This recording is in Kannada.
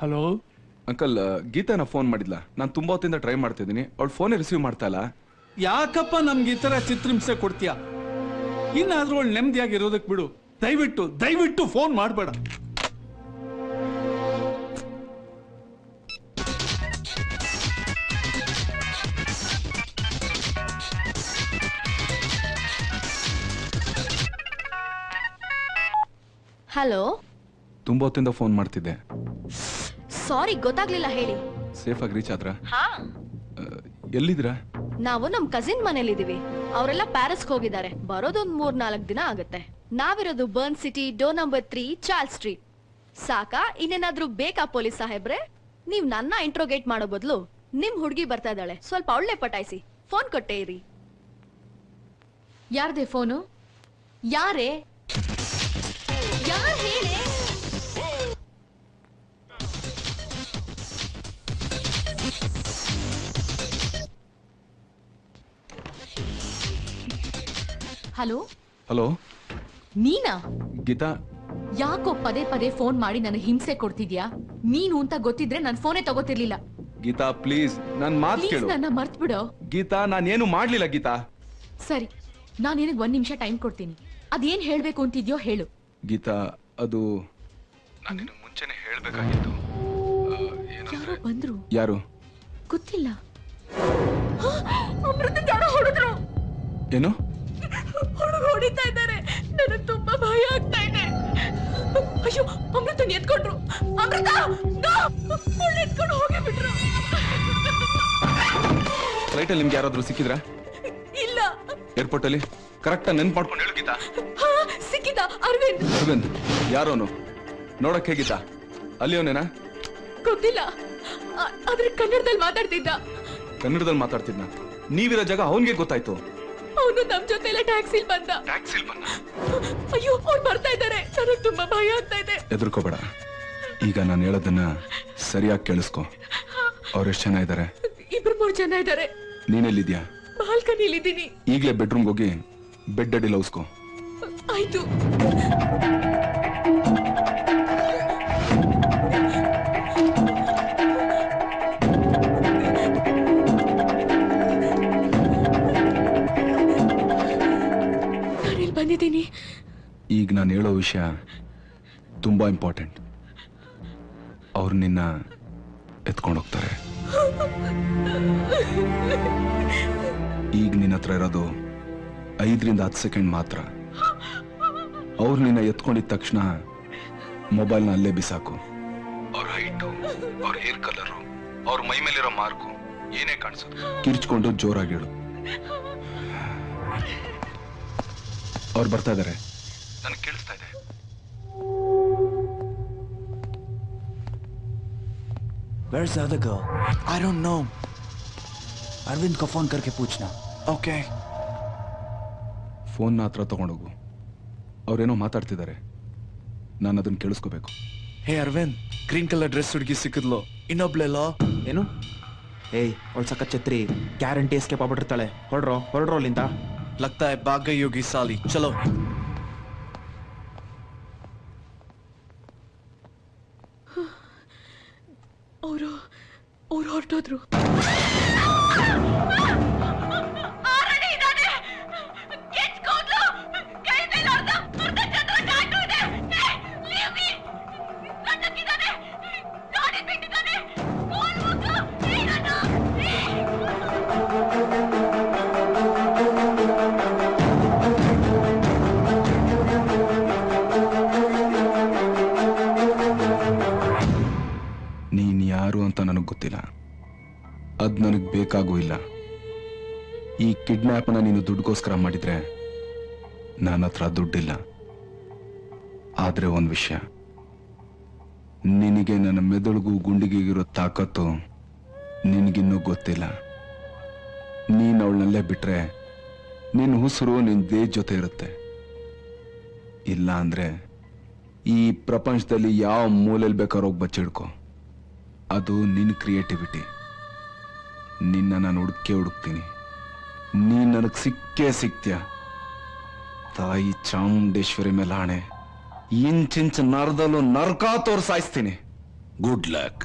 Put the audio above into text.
ಹಲೋ ಅಂಕಲ್, ಗೀತಾನ ಫೋನ್ ಮಾಡಿದ್ಲ. ನಾನು ತುಂಬಾ ಹೊತ್ತಿಂದ ಟ್ರೈ ಮಾಡ್ತಿದ್ದೀನಿ, ಅವಳು ಫೋನೇ ರಿಸೀವ್ ಮಾಡ್ತಾ ಇಲ್ಲ. ಯಾಕಪ್ಪ ನಮ್ಗೆ ಈ ತರ ಚಿತ್ರಹಿಂಸೆ ಕೊಡ್ತೀಯ? ಇನ್ನಾದ್ರೂ ಅವಳು ನೆಮ್ಮದಿಯಾಗಿರೋದಕ್ಕೆ ಬಿಡು. ದಯವಿಟ್ಟು ಫೋನ್ ಮಾಡಬೇಡ. ಹಲೋ, ತುಂಬಾ ಹೊತ್ತಿಂದ ಫೋನ್ ಮಾಡ್ತಿದ್ದೆ. ಸಾರಿ, ಗೊತ್ತಾಗ್ಲಿಲ್ಲ. ಹೇಳಿ. ಸೇಫ್ ಆಗಿ ರೀಚ್ ಆದ್ರ? ಹಾ, ಎಲ್ಲಿದ್ದೀರಾ? ನಾವು ನಮ್ ಕಸಿನ್ ಮನೇಲಿದೀವಿ. ಅವರೆಲ್ಲ ಪ್ಯಾರಿಸ್ಗೆ ಹೋಗಿದ್ದಾರೆ. ಬರೋದೊಂದ್ 3-4 ದಿನ ಆಗುತ್ತೆ. ನಾವಿರೋದು Bern city, door number 3, Charles street. ಸಾಕಾ? ಇನ್ನೇನಾದ್ರೂ ಬೇಕಾ ಪೊಲೀಸ್ ಸಾಹೇಬ್ರೆ? ನೀವ್ ನನ್ನ ಇಂಟ್ರೋಗೇಟ್ ಮಾಡೋ ಬದಲು ನಿಮ್ ಹುಡುಗಿ ಬರ್ತಾ ಇದ್ದಾಳೆ, ಸ್ವಲ್ಪ ಒಳ್ಳೆ ಪಟಾಯಿಸಿ. ಫೋನ್ ಕೊಟ್ಟೆ ಇರಿ. ಯಾರ್ದೇ ಫೋನು? ಯಾರೇ? ಯಾರ್ ಹೇಳಿ? ಹಲೋ ಹಲೋ, ನೀನಾ? ಗೀತಾ. ಯಾಕೋ ಪದೇ ಪದೇ ಫೋನ್ ಮಾಡಿ ನನಗೆ ಹಿಂಸೆ ಕೊಡ್ತಿದ್ಯಾ? ನೀನು ಅಂತ ಗೊತ್ತಿದ್ರೆ ನನ್ ಫೋನೇ ತಗೋತಿರ್ಲಿಲ್ಲ. ಗೀತಾ ಪ್ಲೀಸ್, ನನ್ ಮಾತು ಕೇಳು. ನನ್ನ ಮರ್ತ್ ಬಿಡೋ. ಗೀತಾ, ನಾನೇನು ಮಾಡ್ಲಿಲ್ಲ ಗೀತಾ. ಸರಿ, ನಾನು ನಿನಗೆ 1 ನಿಮಿಷ ಟೈಮ್ ಕೊಡ್ತೀನಿ. ಅದೇನ್ ಹೇಳ್ಬೇಕು ಅಂತಿದ್ಯೋ ಹೇಳು. ಗೀತಾ, ಅದು ನಾನು ಮುಂಚೆನೆ ಹೇಳ್ಬೇಕಾಗಿತ್ತು. ಯಾರೋ ಬಂದ್ರು. ಯಾರು? ಗೊತ್ತಿಲ್ಲ. ಅಮೃತ ಜನ ಹೊಡೆದ್ರು. ಏನು? ಹೊಡಿತಾ ಇದ್ದಾರೆ. ನನಗೆ ತುಂಬಾ ಭಯ ಆಗ್ತಾ ಇದೆ. ಅಯ್ಯೋ, ಅಮೃತನ್ ಎತ್ಕೊಂಡ್ರು. ಅಮೃತ ಎತ್ಕೊಂಡು ಹೋಗಿ ಬಿಟ್ರು. ಫ್ಲೈಟ್ ಅಲ್ಲಿ ನಿಮ್ಗೆ ಯಾರಾದ್ರೂ ಸಿಕ್ಕಿದ್ರಾ? ಇಲ್ಲ. ಏರ್ಪೋರ್ಟ್ ಅಲ್ಲಿ ಕರೆಕ್ಟ್ ನೆನ್ಪು ಮಾಡ್ಕೊಂಡು ಹೇಳು ಗೀತಾ. ಸಿಕ್ಕಿದ ಅರವಿಂದ್. ಅರವಿಂದ್ ಯಾರೋನು? ನೋಡಕ್ ಹೇಗಿದ್ದ? ಅಲ್ಲಿಯವನೇನಾ? ಗೊತ್ತಿಲ್ಲ, ಆದ್ರೆ ಕನ್ನಡದಲ್ಲಿ ಮಾತಾಡ್ತಿದ್ದ. ಕನ್ನಡದಲ್ಲಿ ಮಾತಾಡ್ತಿದ್ನ? ನೀವಿರೋ ಜಾಗ ಅವನ್ಗೆ ಗೊತ್ತಾಯ್ತು. ಅವನು ನಮ್ ಜೊತೆ ಎಲ್ಲ ಟ್ಯಾಕ್ಸಿಲ್ ಬಂದ. ಅಯ್ಯೋ, ಅವ್ರು ಬರ್ತಾ ಇದ್ದಾರೆ. ನನಗೆ ತುಂಬಾ ಭಯ ಆಗ್ತಾ ಇದೆ. ಹೆದರ್ಕೋಬೇಡ. ಈಗ ನಾನು ಹೇಳೋದನ್ನ ಸರಿಯಾಗಿ ಕೇಳಿಸ್ಕೊ. ಅವ್ರೆಷ್ಟು ಜನ ಇದ್ದಾರೆ? 2-3 ಜನ ಇದ್ದಾರೆ. ನೀನೆಲ್ಲಿದ್ಯಾ? ಬಾಲ್ಕನಿಲಿದ್ದೀನಿ. ಈಗಲೇ ಬೆಡ್ರೂಮ್ಗೆ ಹೋಗಿ ಬೆಡ್ ಅಡಿ ಲೌಸ್ಕೊ. ಆಯ್ತು. ನಾನಿಲ್ಲಿ ಬಂದಿದ್ದೀನಿ. ಈಗ ನಾನು ಹೇಳೋ ವಿಷಯ ತುಂಬಾ ಇಂಪಾರ್ಟೆಂಟ್. ಅವ್ರು ನಿನ್ನ ಎತ್ಕೊಂಡೋಗ್ತಾರೆ. ಈಗ ನಿನ್ನ ಹತ್ರ ಇರೋದು 5-10 ಸೆಕೆಂಡ್ ಮಾತ್ರ. ಅವ್ರು ನಿನ್ನ ಎತ್ಕೊಂಡಿದ ತಕ್ಷಣ ಮೊಬೈಲ್ನ ಅಲ್ಲೇ ಬಿಸಾಕು. ಅವ್ರ ಹೈಟು, ಅವ್ರ ಹೇರ್ ಕಲರು, ಅವ್ರ ಮೈ ಮೇಲಿರೋ ಮಾರ್ಕು ಏನೇ ಕಾಣಿಸೋದು ಕಿರ್ಚ್ಕೊಂಡು ಜೋರಾಗಿ ಹೇಳು. ಅವ್ರು ಬರ್ತಾ ಇದಾರೆ, ನನಗೆ ಕೇಳಿಸ್ತಾ ಇದೆ. Where's the other girl? I don't know. Arvind को फोन करके पूछना. Okay. ಫೋನ್ನ ಹತ್ರ ತಗೊಂಡೋಗು. ಅವ್ರೇನೋ ಮಾತಾಡ್ತಿದ್ದಾರೆ, ನಾನು ಅದನ್ನ ಕೇಳಿಸ್ಕೋಬೇಕು. Hey Arvind, green colour dress ಹುಡುಗಿ ಸಿಕ್ಕಿದ್ಲು. ಇನ್ನೊಬ್ಳೆಲ್ಲ ಏನು? ಏಯ್, ಅವಳು ಸಕ್ಕ ಛತ್ರಿ, ಗ್ಯಾರಂಟಿ ಎಸ್ಕೇಪ್ ಆಗ್ಬಿಟ್ಟಿರ್ತಾಳೆ. ಹೊರಡ್ರೋ ಅಲ್ಲಿಂದ. लगता है भाग गई होगी साली. चलो. ಅವರು ಹೊರಟೋದ್ರು. ನೀನ್ ಯಾರು ಅಂತ ನನಗೆ ಗೊತ್ತಿಲ್ಲ, ಅದ್ ನನಗೆ ಬೇಕಾಗೂ ಇಲ್ಲ. ಈ ಕಿಡ್ನಾಪ್ನ ನೀನು ದುಡ್ಡುಗೋಸ್ಕರ ಮಾಡಿದ್ರೆ ನನ್ನ ಹತ್ರ ದುಡ್ಡಿಲ್ಲ. ಆದ್ರೆ ಒಂದ್ ವಿಷಯ, ನಿನಗೆ ನನ್ನ ಮೆದುಳಿಗೂ ಗುಂಡಿಗೆಗಿರೋ ತಾಕತ್ತು ನಿನಗಿನ್ನೂ ಗೊತ್ತಿಲ್ಲ. ನೀನ್ ಅವಳನ್ನಲ್ಲೇ ಬಿಟ್ರೆ ನಿನ್ನ ಉಸಿರು ನಿನ್ ದೇಹ ಜೊತೆ ಇರುತ್ತೆ. ಇಲ್ಲ ಅಂದ್ರೆ ಈ ಪ್ರಪಂಚದಲ್ಲಿ ಯಾವ ಮೂಲೆಯಲ್ಲಿ ಬೇಕಾದ್ರೂ ಹೋಗಿ ಬಚ್ಚಿಡ್ಕೊ. ಅದು ನಿನ್ನ ಕ್ರಿಯೇಟಿವಿಟಿ. ನಿನ್ನ ನಾನು ಹುಡುಕ್ತೀನಿ. ನೀನ್ ನನಗೆ ಸಿಕ್ಕೇ ಸಿಕ್ತ್ಯ. ತಾಯಿ ಚಾಮುಂಡೇಶ್ವರಿ ಮೇಲೆ ಆಣೆ, ಇಂಚಿಂಚು ನರದಲ್ಲೂ ನರಕ ತೋರ್ಸಾಯಿಸ್ತೀನಿ. Good luck